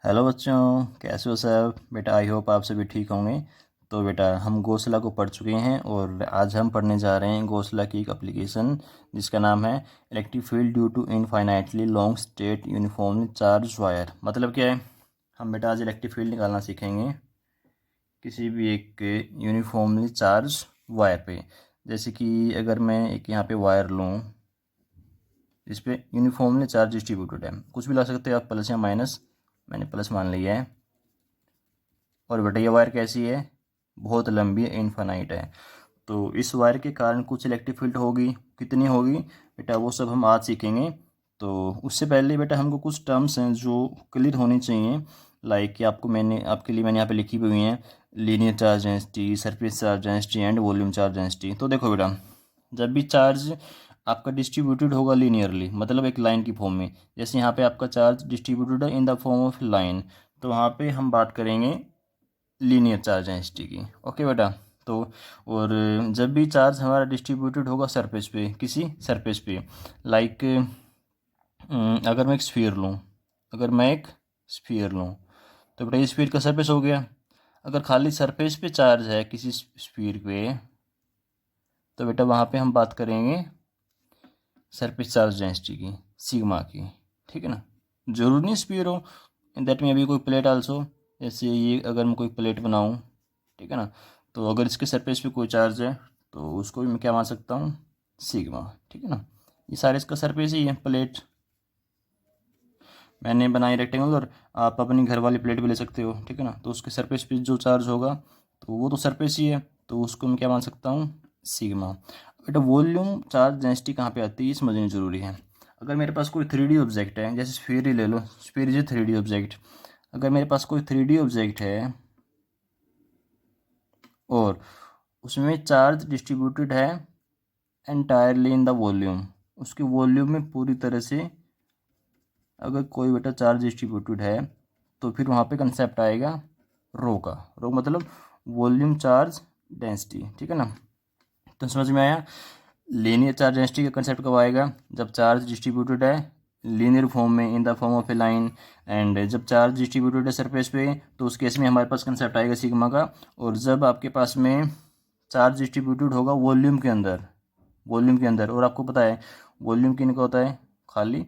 Hello बच्चों, कैसे हो सब? बेटा आई होप आप सभी ठीक होंगे। तो बेटा हम गोसला को पढ़ चुके हैं और आज हम पढ़ने जा रहे हैं गोसला की एक एप्लीकेशन जिसका नाम है electric field due to infinitely long straight uniformly charge wire. मतलब क्या है? हम बेटा आज इलेक्ट्रिक फील्ड निकालना सीखेंगे किसी भी एक यूनिफॉर्मली चार्ज वायर पे। जैसे कि अगर मैं एक यहाँ पे वायर लूँ, इस पर यूनिफॉर्मली चार्ज डिस्ट्रीब्यूटेड है, कुछ भी ला सकते हो आप, प्लस या माइनस। मैंने प्लस मान लिया है। और बेटा ये वायर कैसी है? बहुत लंबी है, इनफाइनाइट है। तो इस वायर के कारण कुछ इलेक्ट्रिक फील्ड होगी। कितनी होगी बेटा, वो सब हम आज सीखेंगे। तो उससे पहले बेटा हमको कुछ टर्म्स हैं जो क्लियर होनी चाहिए। लाइक कि आपके लिए मैंने यहाँ पे लिखी हुई हैं, linear charge density, surface charge density and volume charge density. तो देखो बेटा, जब भी चार्ज आपका डिस्ट्रीब्यूटेड होगा लीनियरली, मतलब एक लाइन की फॉर्म में, जैसे यहाँ पे आपका चार्ज डिस्ट्रीब्यूटेड है in the form of line, तो वहाँ पे हम बात करेंगे लीनियर चार्ज डेंसिटी की। ओके बेटा। तो और जब भी चार्ज हमारा डिस्ट्रीब्यूटेड होगा सरफेस पे, किसी सरफेस पे, लाइक अगर मैं एक स्फीयर लूँ, तो बेटा ये स्फीयर का सरफेस हो गया। अगर खाली सरफेस पे चार्ज है किसी स्फीयर पे, तो बेटा वहाँ पे हम बात करेंगे सरफेस चार्ज डेंसिटी की, सिग्मा की। ठीक है ना? जरूर नहीं स्फीयर हो, दैट में अभी कोई प्लेट आल्सो। जैसे ये अगर मैं कोई प्लेट बनाऊँ, ठीक है ना, तो अगर इसके सरफेस पे कोई चार्ज है तो उसको भी मैं क्या मान सकता हूँ? सिग्मा। ठीक है ना? ये सारे इसका सरफेस ही है। प्लेट मैंने बनाई रेक्टेंगुलर, आप अपनी घर वाली प्लेट भी ले सकते हो। ठीक है ना? तो उसके सरफेस पे जो चार्ज होगा तो वो तो सरफेस ही है, तो उसको मैं क्या मान सकता हूँ? सिग्मा। बेटा वॉल्यूम चार्ज डेंसिटी कहाँ पे आती है, ये समझनी जरूरी है। अगर मेरे पास कोई 3D ऑब्जेक्ट है, जैसे स्फीयर ही ले लो, sphere is a 3D object. अगर मेरे पास कोई 3D ऑब्जेक्ट है और उसमें चार्ज डिस्ट्रीब्यूटेड है एंटायरली इन द वॉल्यूम, उसके वॉल्यूम में पूरी तरह से अगर कोई बेटा चार्ज डिस्ट्रीब्यूटेड है, तो फिर वहाँ पे कंसेप्ट आएगा रो का। रो मतलब वॉल्यूम चार्ज डेंसिटी। ठीक है ना? तो समझ में आया? लीनियर चार्ज डेंसिटी का कंसेप्ट कब आएगा? जब चार्ज डिस्ट्रीब्यूटेड है लीनियर फॉर्म में in the form of A line, and जब चार्ज डिस्ट्रीब्यूटेड है सरफेस पे, तो उस केस में हमारे पास कंसेप्ट आएगा सिग्मा का। और जब आपके पास में चार्ज डिस्ट्रीब्यूटेड होगा वॉल्यूम के अंदर, और आपको पता है वॉल्यूम किन का होता है? खाली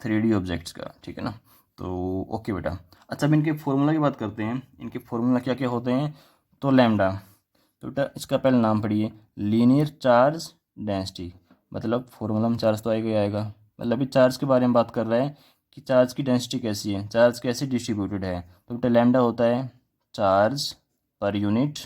3D ऑब्जेक्ट्स का। ठीक है ना? तो ओके बेटा। अच्छा, अब इनके फॉर्मूला की बात करते हैं। इनके फॉर्मूला क्या क्या होते हैं? तो लैम्डा, तो बेटा इसका पहले नाम पढ़िए, लीनियर चार्ज डेंसिटी। मतलब फॉर्मूला में चार्ज तो आएगा ही आएगा, मतलब अभी चार्ज के बारे में बात कर रहा है कि चार्ज की डेंसिटी कैसी है, चार्ज कैसे डिस्ट्रीब्यूटेड है। तो बेटा लैम्डा होता है चार्ज पर यूनिट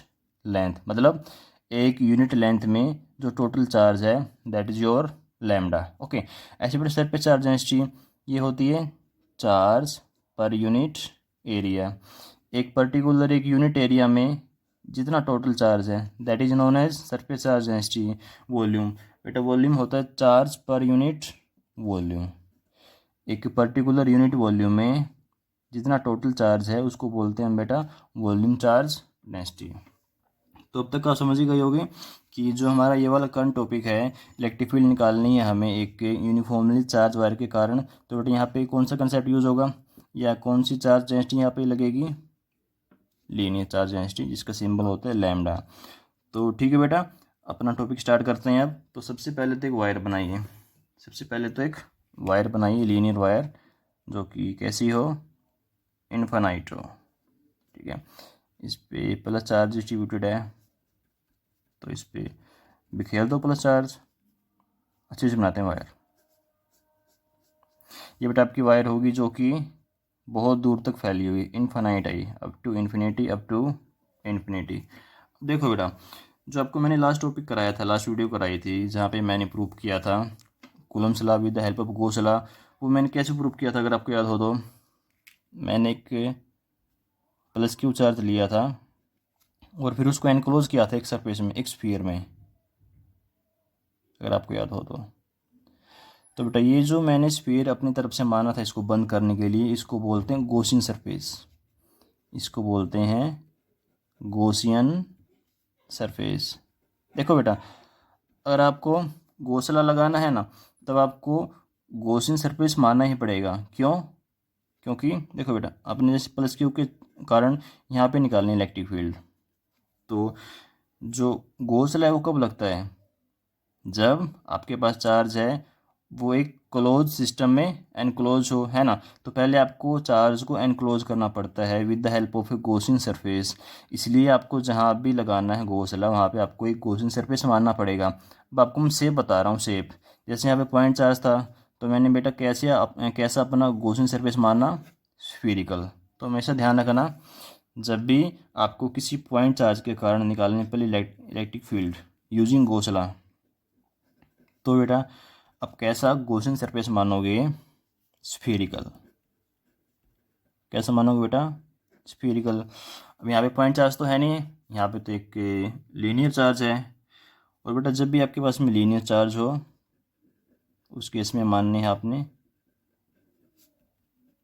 लेंथ, मतलब एक यूनिट लेंथ में जो टोटल चार्ज है, that is your lambda. Okay. ऐसे बेटा सरफेस चार्ज डेंसिटी ये होती है चार्ज पर यूनिट एरिया। एक यूनिट एरिया में जितना टोटल चार्ज है, that is known as surface charge density. Volume, बेटा वॉल्यूम होता है चार्ज पर यूनिट वॉल्यूम। एक पर्टिकुलर यूनिट वॉल्यूम में जितना टोटल चार्ज है उसको बोलते हैं बेटा वॉल्यूम चार्ज डेंसिटी। तो अब तक आप समझ ही गए होगे कि जो हमारा ये वाला करंट टॉपिक है, इलेक्ट्रिक फील्ड निकालनी है हमें एक यूनिफॉर्मली चार्ज वायर के कारण। तो बेटा यहाँ पे कौन सा कंसेप्ट यूज होगा या कौन सी चार्ज डेंसिटी यहाँ पे लगेगी? लीनियर चार्ज डेंसिटी, जिसका सिंबल होता है लैम्डा। तो ठीक है बेटा, अपना टॉपिक स्टार्ट करते हैं अब। तो सबसे पहले तो एक वायर बनाइए, लीनियर वायर, जो कि कैसी हो? इनफाइनाइट हो। ठीक है? इस पे प्लस चार्ज डिस्ट्रीब्यूटेड है, तो इस पे बिखेर दो प्लस चार्ज। अच्छे से बनाते हैं वायर। ये बेटा आपकी वायर होगी जो कि बहुत दूर तक फैली हुई, infinite I, up to infinity, up to infinity. देखो बेटा, जो आपको मैंने लास्ट टॉपिक कराया था, लास्ट वीडियो कराई थी, जहाँ पे मैंने प्रूव किया था Coulomb's law with the help of Gauss law, वो मैंने कैसे प्रूव किया था अगर आपको याद हो तो? मैंने एक प्लस क्यू चार्ज लिया था और फिर उसको एनक्लोज किया था एक सरफेस में, एक स्फीयर में, अगर आपको याद हो तो बेटा ये जो मैंने स्फीयर अपनी तरफ से माना था इसको बंद करने के लिए, इसको बोलते हैं गॉसियन सरफेस। इसको बोलते हैं गॉसियन सरफेस। देखो बेटा, अगर आपको गॉस लॉ लगाना है ना, तब आपको गॉसियन सरफेस मानना ही पड़ेगा। क्यों? क्योंकि देखो बेटा, आपने जैसे प्लस क्यू के कारण यहाँ पे निकालनी इलेक्ट्रिक फील्ड, तो जो गोसल है वो कब लगता है, जब आपके पास चार्ज है वो एक क्लोज सिस्टम में एनक्लोज हो, है ना। तो पहले आपको चार्ज को एनक्लोज करना पड़ता है with the help of A Gaussian surface. इसलिए आपको जहाँ भी लगाना है घोंसला वहाँ पे आपको एक गॉसियन सरफेस मानना पड़ेगा। अब आपको मैं शेप बता रहा हूँ, शेप जैसे यहाँ पे पॉइंट चार्ज था, तो मैंने बेटा कैसा अपना गॉसियन सरफेस माना, स्फीरिकल। तो हमेशा ध्यान रखना, जब भी आपको किसी पॉइंट चार्ज के कारण निकालने पहले इलेक्ट्रिक फील्ड यूजिंग घोंसला, तो बेटा अब कैसा गॉसियन सरफेस मानोगे, स्फीरिकल। कैसा मानोगे बेटा, स्फीरिकल। अब यहाँ पे पॉइंट चार्ज तो है नहीं, यहाँ पे तो एक लीनियर चार्ज है। और बेटा जब भी आपके पास में लीनियर चार्ज हो उस केस में मानने है आपने,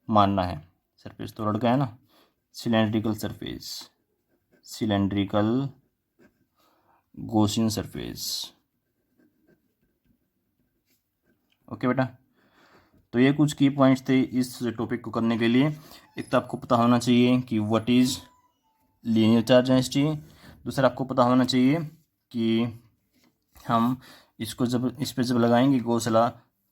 मानना है सरफेस तो लड़का है ना, cylindrical surface, cylindrical Gaussian surface. Okay बेटा, तो ये कुछ की पॉइंट्स थे इस टॉपिक को करने के लिए। एक तो आपको पता होना चाहिए कि what is linear charge density. दूसरा आपको पता होना चाहिए कि हम इसको जब इस पे जब लगाएंगे घोंसला,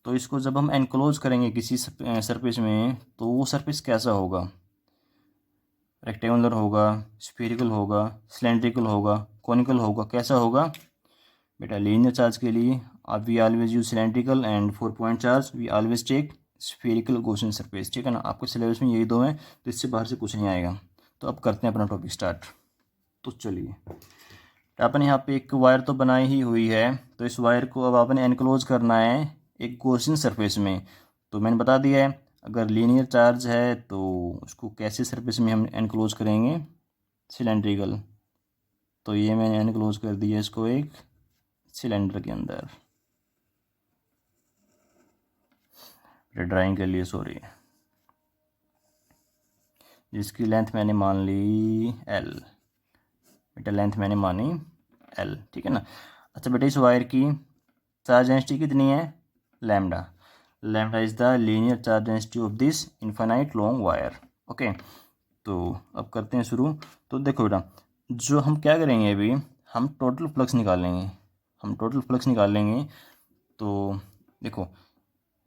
तो इसको जब हम एनक्लोज करेंगे किसी सरफेस में, तो वो सरफेस कैसा होगा, रेक्टेंगुलर होगा, स्फेरिकल होगा, सिलेंड्रिकल होगा, कॉनिकल होगा, कैसा होगा बेटा। लीनियर चार्ज के लिए आप we always use cylindrical, and for point charge we always take spherical Gaussian surface, ठीक है ना। आपके सिलेबस में यही दो हैं, तो इससे बाहर से कुछ नहीं आएगा। तो अब करते हैं अपना टॉपिक स्टार्ट। तो चलिए, तो आपने यहाँ पे एक वायर तो बनाई ही हुई है, तो इस वायर को अब आपने एनक्लोज करना है एक गॉसियन सरफेस में। तो मैंने बता दिया है, अगर लीनियर चार्ज है तो उसको कैसे सरफेस में हम एनक्लोज करेंगे, सिलेंड्रिकल। तो ये मैंने एनक्लोज कर दिया इसको एक सिलेंडर के अंदर, ड्राइंग के लिए सॉरी, जिसकी लेंथ मैंने मान ली एल। बेटा लेंथ मैंने मानी एल, ठीक है ना। अच्छा बेटा, इस वायर की चार्ज डेंसिटी कितनी है, lambda. Lambda is the linear charge density of this infinite long wire. Okay, तो अब करते हैं शुरू। तो देखो बेटा, जो हम क्या करेंगे अभी, हम टोटल फ्लक्स निकालेंगे, हम टोटल फ्लक्स निकाल लेंगे। तो देखो,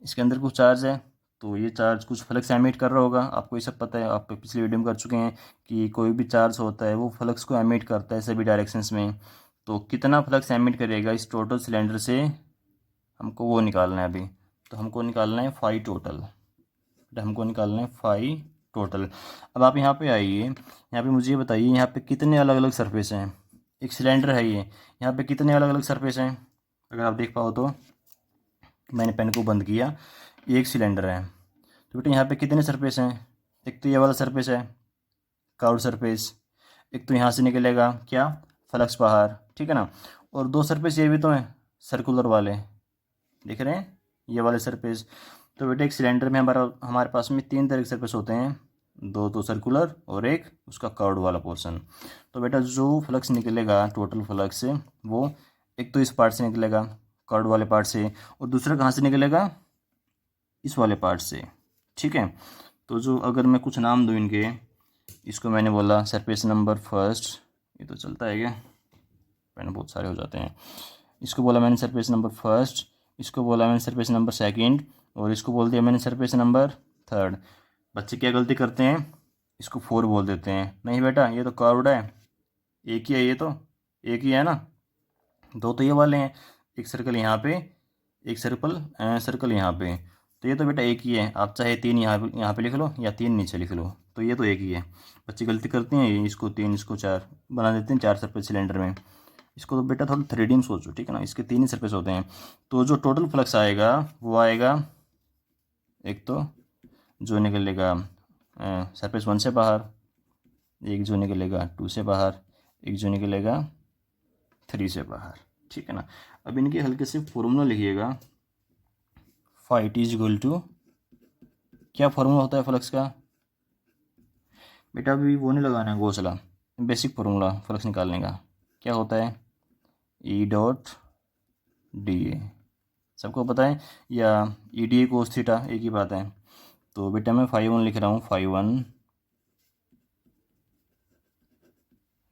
इसके अंदर कुछ चार्ज है, तो ये चार्ज कुछ फ्लक्स एमिट कर रहा होगा, आपको ये सब पता है, आप पिछली वीडियो में कर चुके हैं कि कोई भी चार्ज होता है वो फ्लक्स को एमिट करता है सभी डायरेक्शंस में। तो कितना फ्लक्स एमिट करेगा इस टोटल सिलेंडर से, हमको वो निकालना है अभी। तो हमको निकालना है फाई टोटल, हमको निकालना है फाई टोटल। अब आप यहाँ पे आइए, यहाँ पे मुझे ये बताइए, यहाँ पे कितने अलग अलग सरफेस हैं। एक सिलेंडर है ये, यहाँ पे कितने अलग अलग सरफेस हैं, अगर आप देख पाओ तो। मैंने पेन को बंद किया, एक सिलेंडर है, तो बेटा यहाँ पे कितने सरफेस हैं, एक तो ये वाला सरफेस है कर्व्ड सरफेस, एक तो यहाँ से निकलेगा क्या, फ्लक्स बाहर, ठीक है ना। और दो सरफेस ये भी तो हैं सर्कुलर वाले, दिख रहे हैं ये वाले सरफेस। तो बेटा एक सिलेंडर में हमारे पास में तीन तरह के सरफेस होते हैं, दो तो सर्कुलर और एक उसका कर्व्ड वाला पोर्शन। तो बेटा जो फ्लक्स निकलेगा टोटल फ्लक्स वो एक तो इस पार्ट से निकलेगा कर्व्ड वाले पार्ट से, और दूसरा कहाँ से निकलेगा, इस वाले पार्ट से, ठीक है। तो जो अगर मैं कुछ नाम दूँ इनके, इसको मैंने बोला सरफेस नंबर फर्स्ट, ये तो चलता है क्या, पेन बहुत सारे हो जाते हैं। इसको बोला मैंने सरफेस नंबर फर्स्ट, इसको बोला मैंने सरफेस नंबर सेकंड, और इसको बोल दिया मैंने सरफेस नंबर थर्ड। बच्चे क्या गलती करते हैं, इसको फोर बोल देते हैं। नहीं बेटा, ये तो कर्व्ड है, एक ही है, ये तो एक ही है ना, दो तो ये वाले हैं, एक सर्कल यहाँ पे, एक सर्कल यहाँ पे। तो ये तो बेटा एक ही है, आप चाहे तीन यहाँ पे लिख लो या तीन नीचे लिख लो, तो ये तो एक ही है। बच्चे गलती करते हैं, ये इसको तीन इसको चार बना देते हैं, चार सरफेस सिलेंडर में। इसको तो बेटा थोड़ा थ्री डी में सोचो, ठीक है ना, इसके तीन ही सरफेस होते हैं। तो जो टोटल फ्लक्स आएगा वो आएगा, एक तो जो निकलेगा सरफेस वन से बाहर, एक जो निकलेगा टू से बाहर, एक जो निकलेगा थ्री से बाहर, ठीक है ना। अब इनके हल्के से फॉर्मूला लिखिएगा, phi T is equal to, क्या फॉर्मूला होता है फ्लक्स का बेटा, अभी वो नहीं लगाना है घोंसला, बेसिक फॉर्मूला फ्लक्स निकालने का क्या होता है, ई डॉट डी ए, सबको पता है, या ई डी ए कोस थीटा एक ही बात है। तो बेटा मैं 5 1 लिख रहा हूँ, 5 1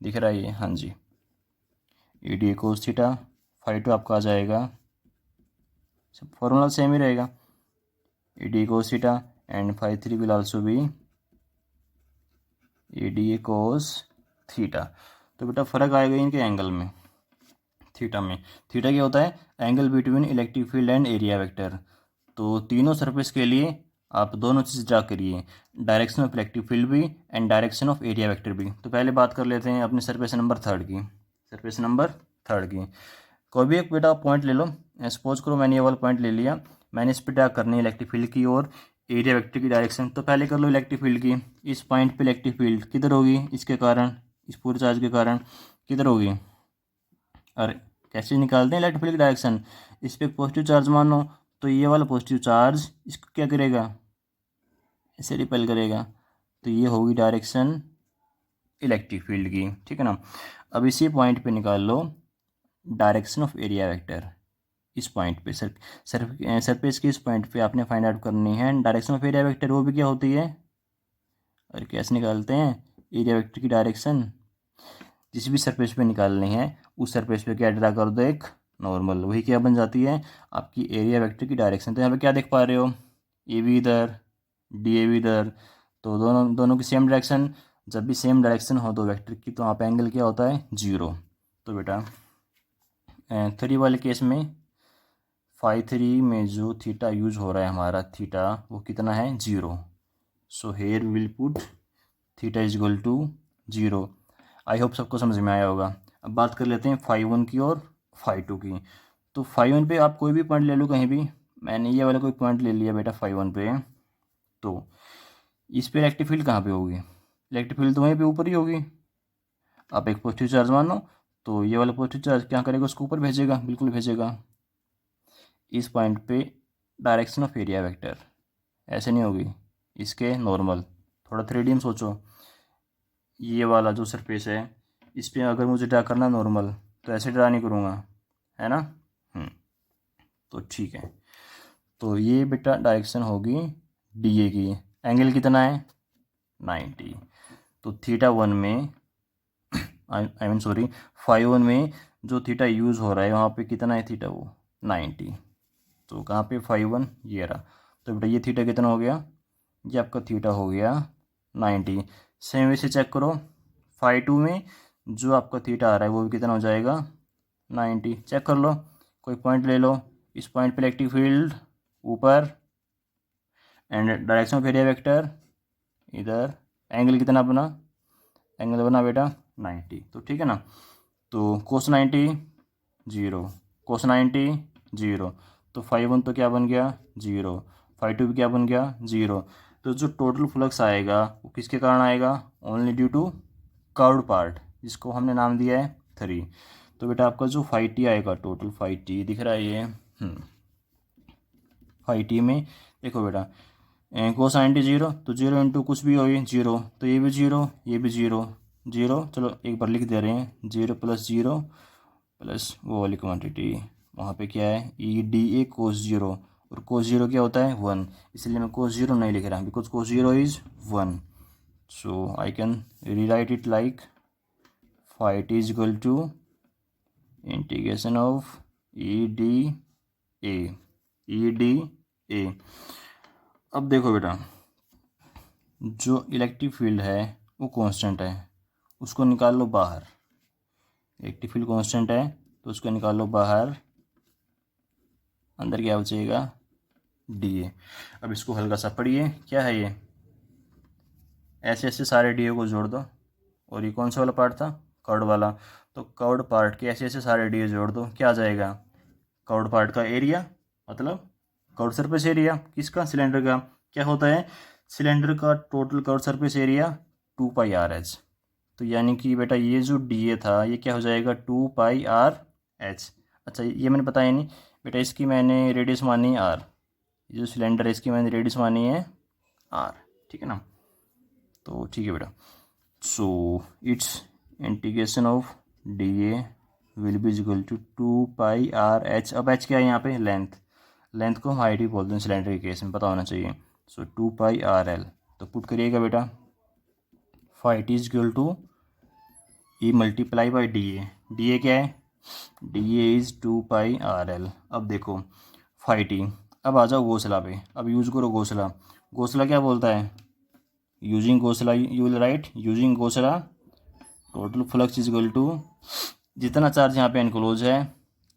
दिख रहा है ये, हाँ जी। ए डी कोस थीटा, 5 2 आपका आ जाएगा, सब फॉर्मूला सेम ही रहेगा, A d cos theta and 5 3 will also be A d cos theta. तो बेटा फ़र्क आएगा इनके एंगल में, थीटा में। थीटा क्या होता है? Angle between electric field and area vector. तो तीनों सरफेस के लिए आप दोनों चीज़ ड्रा करिए, डायरेक्शन ऑफ इलेक्ट्रिक फील्ड भी and direction of area vector भी। तो पहले बात कर लेते हैं अपने सरफेस नंबर 3 की, सरफेस नंबर 3 की। कोई भी एक बेटा पॉइंट ले लो, सपोज करो मैंने ये वाला पॉइंट ले लिया, मैंने इस पर ड्रा करनी है इलेक्ट्रिक फील्ड की और एरिया वेक्टर की डायरेक्शन। तो पहले कर लो इलेक्ट्रिक फील्ड की। इस पॉइंट पे इलेक्ट्रिक फील्ड किधर होगी? इसके कारण, इस पूरे चार्ज के कारण किधर होगी? और कैसे निकालते हैं इलेक्ट्रिक फील्ड की डायरेक्शन? इस पर पॉजिटिव चार्ज मानो, तो ये वाला पॉजिटिव चार्ज इसको क्या करेगा? इसे रिपेल करेगा। तो ये होगी डायरेक्शन इलेक्ट्रिक फील्ड की, ठीक है ना। अब इसी पॉइंट पे निकाल लो डायरेक्शन ऑफ एरिया वेक्टर। इस पॉइंट पे सरफेस के इस पॉइंट पे आपने फाइंड आउट करनी है डायरेक्शन ऑफ एरिया वेक्टर। वो भी क्या होती है और कैसे निकालते हैं? एरिया वेक्टर की डायरेक्शन जिस भी सरफेस पे निकालनी है उस सरफेस पे क्या ड्रा कर दो, एक नॉर्मल, वही क्या बन जाती है आपकी एरिया वेक्टर की डायरेक्शन। तो यहाँ पे क्या देख पा रहे हो? ए भी इधर, डी ए भी इधर, तो दोनों दोनों की सेम डायरेक्शन। जब भी सेम डायरेक्शन हो दो वेक्टर की तो वहाँ पे एंगल क्या होता है? 0। तो बेटा 3 वाले केस में 5 3 में जो थीटा यूज हो रहा है हमारा, थीटा वो कितना है? 0। So here will put theta is equal to 0। I hope सबको समझ में आया होगा। अब बात कर लेते हैं 5 1 की और 5 2 की। तो 5 1 पे आप कोई भी पॉइंट ले लो कहीं भी, मैंने ये वाला कोई पॉइंट ले लिया बेटा 5 1 पे। तो इस पे इलेक्ट्रिक फील्ड कहाँ पे होगी? इलेक्ट्रिक फील्ड तो वहीं पे ऊपर ही होगी। आप एक पॉजिटिव चार्ज मानो, तो ये वाला पॉजिटिव चार्ज क्या करेगा? उसको ऊपर भेजेगा, बिल्कुल भेजेगा। इस पॉइंट पे डायरेक्शन ऑफ एरिया वेक्टर ऐसे नहीं होगी, इसके नॉर्मल। थोड़ा 3D में सोचो, ये वाला जो सरफेस है इस पर अगर मुझे ड्रा करना नॉर्मल तो ऐसे ड्रा नहीं करूँगा, है ना। तो ठीक है, तो ये बेटा डायरेक्शन होगी डी ए की। एंगल कितना है? 90। तो थीटा 1 में आई मीन सॉरी 5 1 में जो थीटा यूज़ हो रहा है वहाँ पे कितना है थीटा? वो 90। तो कहाँ पे 5 1? ये रहा। तो बेटा ये थीटा कितना हो गया? ये आपका थीटा हो गया 90। सेम वैसे चेक करो, 5 2 में जो आपका थीटा आ रहा है वो भी कितना हो जाएगा? 90। चेक कर लो, कोई पॉइंट ले लो, इस पॉइंट पे इलेक्ट्रिक फील्ड ऊपर and direction of area vector इधर। एंगल कितना बना? एंगल बना बेटा 90। तो ठीक है ना। तो कोस 90 0, कोस 90 0। तो 5 1 तो क्या बन गया? 0। 5 2 भी क्या बन गया? 0। तो जो टोटल फ्लक्स आएगा वो किसके कारण आएगा? Only due to curved part, जिसको हमने नाम दिया है 3। तो बेटा आपका जो 5T आएगा, टोटल 5T दिख रहा है ये। 5T में देखो बेटा कोस 90 0, तो 0 इंटू कुछ भी हो 0, तो ये भी 0, ये भी 0 0। चलो एक बार लिख दे रहे हैं, 0 + 0 प्लस वो वाली क्वांटिटी वहाँ पे क्या है? ई डी ए कोस 0, और कोस 0 क्या होता है? 1। इसलिए मैं कोस 0 नहीं लिख रहा, because cos 0 is 1। So I can rewrite it like 5T is equal to integration of E D A. अब देखो बेटा, जो इलेक्ट्रिक फील्ड है वो कांस्टेंट है, उसको निकाल लो बाहर। इलेक्ट्रिक फील्ड कांस्टेंट है तो उसको निकाल लो बाहर, अंदर क्या बचेगा? D A. अब इसको हल्का सा पढ़िए, क्या है ये? ऐसे ऐसे सारे डी ए को जोड़ दो, और ये कौन सा वाला पार्ट था? कर्व्ड वाला। तो कर्व्ड पार्ट के ऐसे ऐसे सारे डी ए जोड़ दो, क्या आ जाएगा? कर्व्ड पार्ट का एरिया, मतलब कर्व्ड सरफेस एरिया किसका? सिलेंडर का। क्या होता है? सिलेंडर का total curved surface area 2πr/h। तो यानी कि बेटा ये जो डी ए था ये क्या हो जाएगा? 2πr/h। अच्छा ये मैंने बताया नहीं बेटा, इसकी मैंने रेडियस मानी है r। ये जो सिलेंडर है इसकी मैंने रेडियस मानी है r, ठीक है ना। तो ठीक है बेटा, so it's integration of D A will be equal to 2πr/h। अब h क्या है यहाँ पे? लेंथ। लेंथ को हम हाइट ही बोलते हैं सिलेंडर के केस में, पता होना चाहिए। So 2 pi R L. तो पुट करिएगा बेटा, phi T is equal to E multiply by D A. D A क्या है, D A is 2 pi R L. अब देखो फाई टी, अब आ जाओ घोंसला पे, अब यूज करो घोंसला। घोंसला क्या बोलता है, यूजिंग घोंसला यू विल राइट यूजिंग घोंसला total flux is equal to जितना चार्ज यहाँ पे एनक्लोज है,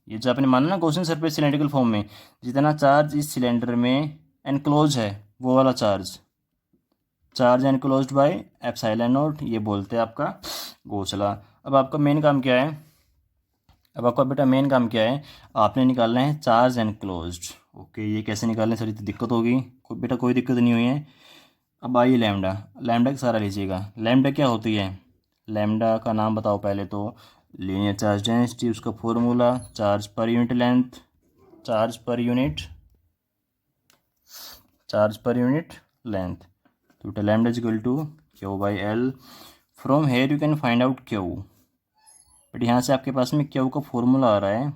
ये जो आपने माना ना गॉसियन सरफेस सिलेंड्रिकल फॉर्म में, जितना चार्ज इस सिलेंडर में एनक्लोज है वो वाला charge enclosed bye epsilon not, ये बोलते हैं आपका घोंसला। अब आपका मेन काम क्या है, अब आपका बेटा मेन काम क्या है, आपने निकालना है चार्ज एनक्लोज्ड। ओके, ये कैसे निकालना है, सर तो दिक्कत होगी, बेटा कोई दिक्कत नहीं हुई है। अब आइए लैम्डा, लैम्डा का सारा लीजिएगा। लैम्डा क्या होती है, लैम्डा का नाम बताओ पहले तो, लीनियर चार्ज डेंसिटी, उसका फॉर्मूला चार्ज पर यूनिट लेंथ, चार्ज पर यूनिट लेंथ। तो बेटा lambda is equal to Q by L. From here you can find out Q, but यहाँ से आपके पास में क्यू का फॉर्मूला आ रहा है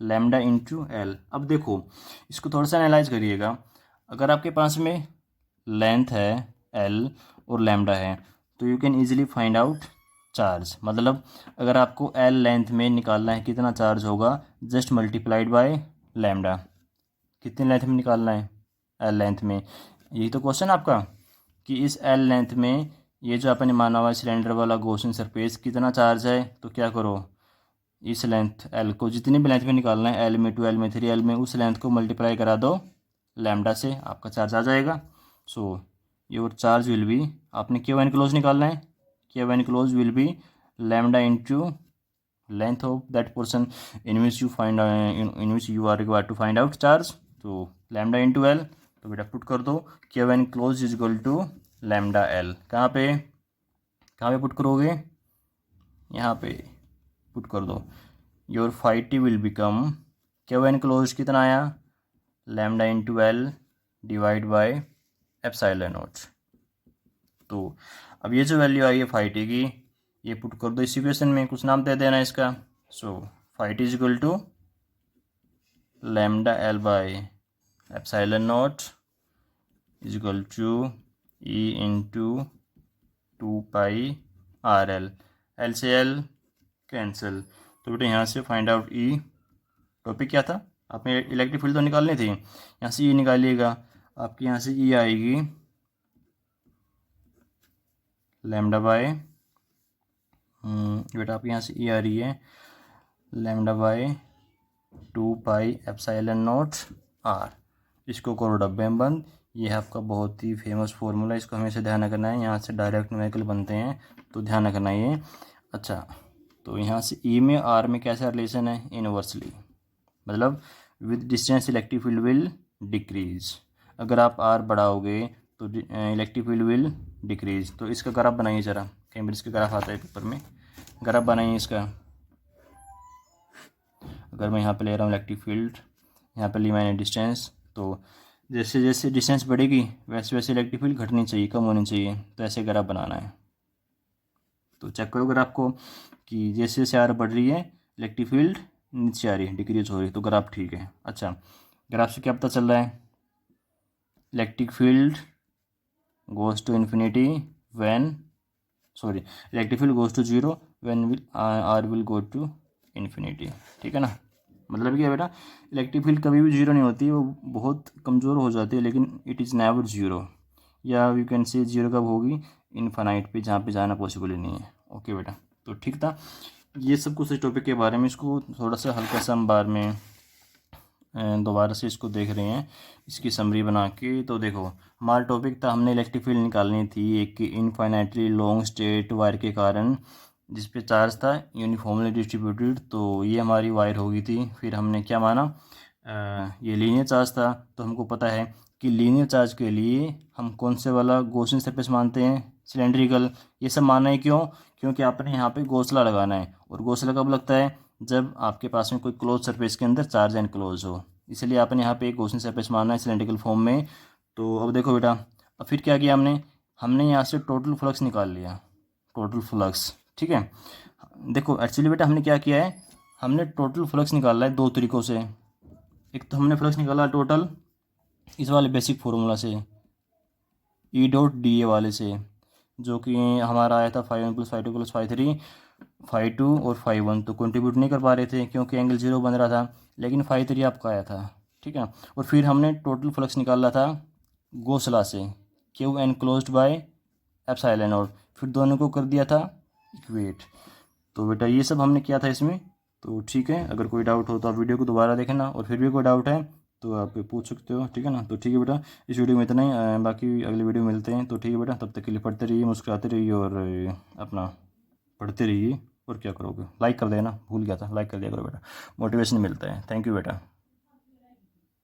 लैम्डा इंटू एल। अब देखो इसको थोड़ा सा एनालाइज करिएगा, अगर आपके पास में लेंथ है एल और लैम्डा है तो you can easily find out charge. मतलब अगर आपको एल लेंथ में निकालना है कितना चार्ज होगा, जस्ट मल्टीप्लाइड बाय लैम्डा। कितनी लेंथ में निकालना है, एल लेंथ में, यही तो क्वेश्चन आपका कि इस एल लेंथ में ये जो आपने माना हुआ सिलेंडर वाला गॉसियन सरफेस कितना चार्ज है, तो क्या करो इस लेंथ एल को जितनी भी लेंथ में निकालना है, एल में 2 एल में 3 एल में, उस लेंथ को मल्टीप्लाई करा दो लैम्डा से, आपका चार्ज आ जाएगा। So your charge will be, आपने क्यू एनक्लोज निकालना है, Q enclose will be lambda into length of that portion in which you are required to find out charge, तो लैम्डा इंटू एल। तो बेटा पुट कर दो Q enclose is equal to lambda L. कहाँ पे put करोगे, यहाँ पे पुट कर दो। Your phi T will become, Q enclose कितना आया, lambda into L divide by epsilon not. तो अब ये जो वैल्यू आई है फाई टी की, ये पुट कर दो इस इक्वेशन में, कुछ नाम दे देना इसका। So phi T is equal to lambda L by epsilon naught is equal to E into 2 pi R L. L से एल कैंसिल, तो बेटा यहाँ से फाइंड आउट ई। टॉपिक क्या था, आपने इलेक्ट्रिक फील्ड तो निकालनी थी, यहाँ से ई निकालिएगा, आपकी यहाँ से ई आएगी लैम्डा बाय, बेटा आपके यहाँ से ई आ रही है lambda by 2 pi epsilon naught R. इसको करो डब्बे में बंद। ये है आपका बहुत ही फेमस फार्मूला, इसको हमेशा ध्यान रखना है, यहाँ से डायरेक्ट न्यूमेरिकल बनते हैं तो ध्यान रखना ये। अच्छा, तो यहाँ से ई में आर में कैसा रिलेशन है, इनवर्सली, मतलब with distance electric field will decrease. अगर आप आर बढ़ाओगे तो इलेक्ट्रिक फील्ड विल डिक्रीज। तो इसका ग्राफ बनाइए ज़रा, कैम्ब्रिज का ग्राफ आता है पेपर में, ग्राफ बनाइए इसका। अगर मैं यहाँ पे ले रहा हूँ इलेक्ट्रिक फील्ड, यहाँ पे ली मैंने डिस्टेंस, तो जैसे जैसे डिस्टेंस बढ़ेगी वैसे वैसे इलेक्ट्रिक फील्ड घटनी चाहिए, कम होनी चाहिए, तो ऐसे ग्राफ बनाना है। तो चेक करो ग्राफ को कि जैसे जैसे आर बढ़ रही है इलेक्ट्रिक फील्ड नीचे आ रही है, डिक्रीज हो रही है, तो ग्राफ ठीक है। अच्छा, ग्राफ से क्या पता चल रहा है, electric field goes to infinity when, sorry electric field goes to zero when R will go to infinity. ठीक है ना, मतलब क्या बेटा, इलेक्ट्रिक फील्ड कभी भी जीरो नहीं होती, वो बहुत कमज़ोर हो जाती है, लेकिन इट इज़ नेवर जीरो, या यू कैन से जीरो कब होगी, इनफाइनाइट पे, जहाँ पे जाना पॉसिबल ही नहीं है। ओके बेटा, तो ठीक था, ये सब कुछ इस टॉपिक के बारे में। इसको थोड़ा सा हल्का सा हम बार में दोबारा से इसको देख रहे हैं, इसकी समरी बना के। तो देखो हमारा टॉपिक था, हमने इलेक्ट्रिक फील्ड निकालनी थी एक इनफाइनाइटली लॉन्ग स्ट्रेट वायर के कारण, जिस पे चार्ज था यूनिफॉर्मली डिस्ट्रीब्यूटेड, तो ये हमारी वायर हो गई थी। फिर हमने क्या माना, ये लीनियर चार्ज था, तो हमको पता है कि लीनियर चार्ज के लिए हम कौन से वाला गॉसियन सरफेस मानते हैं, सिलेंड्रिकल। ये सब माना है क्यों, क्योंकि आपने यहाँ पे घोंसला लगाना है, और घोंसला कब लगता है, जब आपके पास में कोई क्लोज सरफेस के अंदर चार्ज एनक्लोज हो, इसलिए आपने यहाँ पे एक गॉसियन सरफेस मानना है सिलेंड्रिकल फॉर्म में। तो अब देखो बेटा, अब फिर क्या किया हमने यहाँ से टोटल फ्लक्स निकाल लिया, टोटल फ्लक्स। ठीक है, देखो एक्चुअली बेटा हमने क्या किया है, हमने टोटल फ्लक्स निकाला है दो तरीक़ों से। एक तो हमने फ्लक्स निकाला टोटल इस वाले बेसिक फार्मूला से, ई डॉट डी ए वाले से, जो कि हमारा आया था 5 1 + 5 2 + 5 3 5 2 और 5 1, तो कंट्रीब्यूट नहीं कर पा रहे थे क्योंकि एंगल 0 बन रहा था, लेकिन 5 3 आपका आया था, ठीक है। और फिर हमने टोटल फ्लक्स निकाला था गॉस लॉ से, Q enclosed bye epsilon not, फिर दोनों को कर दिया था इक्वेट। तो बेटा ये सब हमने किया था इसमें। तो ठीक है, अगर कोई डाउट हो तो आप वीडियो को दोबारा देखना, और फिर भी कोई डाउट है तो आप पूछ सकते हो, ठीक है ना। तो ठीक है बेटा, इस वीडियो में इतना ही, बाकी अगले वीडियो में मिलते हैं। तो ठीक है बेटा, तब तक के लिए पढ़ते रहिए, मुस्कुराते रहिए, और अपना पढ़ते रहिए। और क्या करोगे, लाइक कर देना, भूल गया था, लाइक कर दिया करो बेटा, मोटिवेशन मिलता है। थैंक यू बेटा।